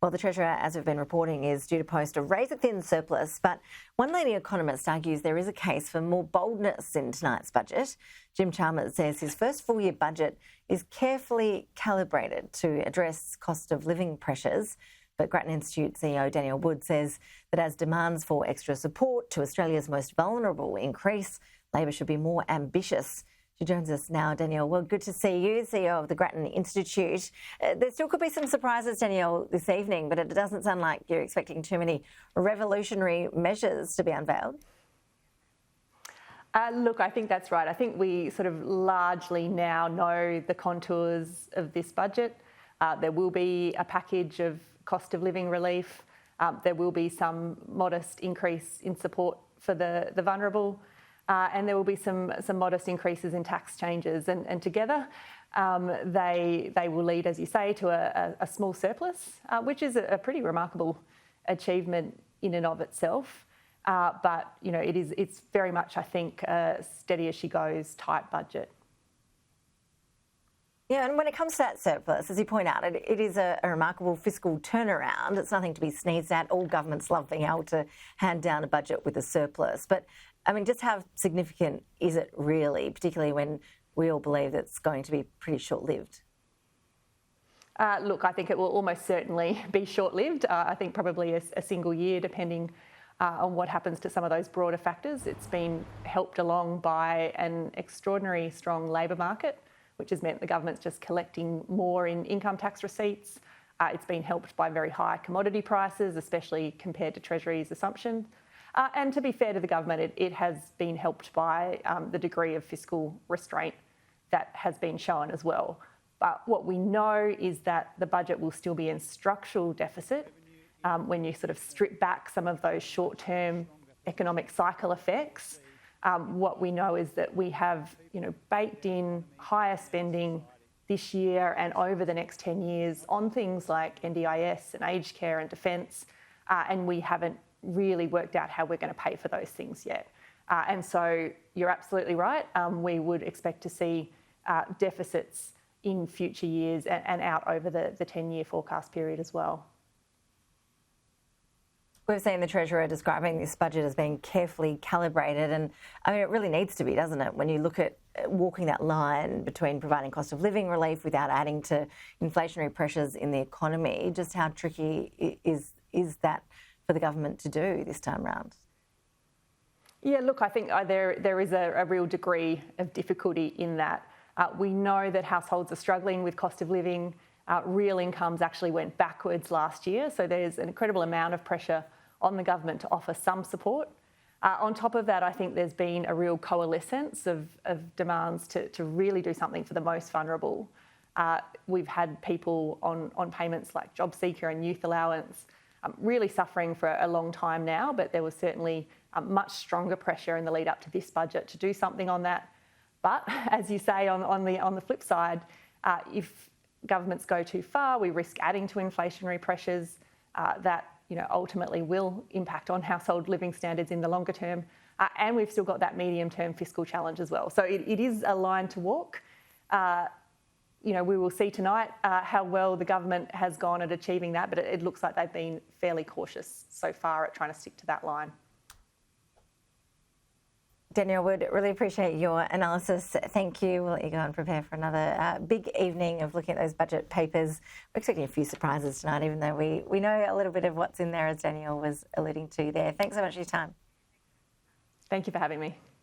Well, the Treasurer, as we've been reporting, is due to post a razor-thin surplus, but one leading economist argues there is a case for more boldness in tonight's budget. Jim Chalmers says his first full-year budget is carefully calibrated to address cost of living pressures. But Grattan Institute CEO Danielle says that as demands for extra support to Australia's most vulnerable increase, Labor should be more ambitious. She joins us now, Danielle. Well, good to see you, CEO of the Grattan Institute. There still could be some surprises, Danielle, this evening, but it doesn't sound like you're expecting too many revolutionary measures to be unveiled. Look, I think that's right. I think we sort of largely now know the contours of this budget. There will be a package of cost of living relief. There will be some modest increase in support for the vulnerable. And there will be some modest increases in tax changes, and together they will lead, as you say, to a small surplus, which is a pretty remarkable achievement in and of itself. But you know, it's very much, I think, a steady as she goes type budget. Yeah, and when it comes to that surplus, as you point out, it is a remarkable fiscal turnaround. It's nothing to be sneezed at. All governments love being able to hand down a budget with a surplus. But, I mean, just how significant is it really, particularly when we all believe that it's going to be pretty short-lived? Look, I think it will almost certainly be short-lived. I think probably a single year, depending on what happens to some of those broader factors. It's been helped along by an extraordinary strong labour market, which has meant the government's just collecting more in income tax receipts. It's been helped by very high commodity prices, especially compared to Treasury's assumptions. And to be fair to the government, it has been helped by the degree of fiscal restraint that has been shown as well. But what we know is that the budget will still be in structural deficit when you sort of strip back some of those short-term economic cycle effects. What we know is that we have, baked in higher spending this year and over the next 10 years on things like NDIS and aged care and defence, and we haven't really worked out how we're going to pay for those things yet. And so you're absolutely right. We would expect to see deficits in future years and out over the 10-year forecast period as well. We've seen the Treasurer describing this budget as being carefully calibrated, and I mean, it really needs to be, doesn't it? When you look at walking that line between providing cost of living relief without adding to inflationary pressures in the economy, just how tricky is that for the government to do this time round? Yeah, look, I think there is a real degree of difficulty in that. We know that households are struggling with cost of living. Real incomes actually went backwards last year, so there's an incredible amount of pressure on the government to offer some support. On top of that, I think there's been a real coalescence of demands to really do something for the most vulnerable. We've had people on payments like job seeker and youth allowance really suffering for a long time now, but there was certainly much stronger pressure in the lead up to this budget to do something on that. But as you say, on the flip side, if governments go too far, we risk adding to inflationary pressures that ultimately will impact on household living standards in the longer term. And we've still got that medium-term fiscal challenge as well. So it is a line to walk. We will see tonight how well the government has gone at achieving that, but it looks like they've been fairly cautious so far at trying to stick to that line. Danielle, would really appreciate your analysis. Thank you. We'll let you go and prepare for another big evening of looking at those budget papers. We're expecting a few surprises tonight, even though we know a little bit of what's in there, as Danielle was alluding to there. Thanks so much for your time. Thank you for having me.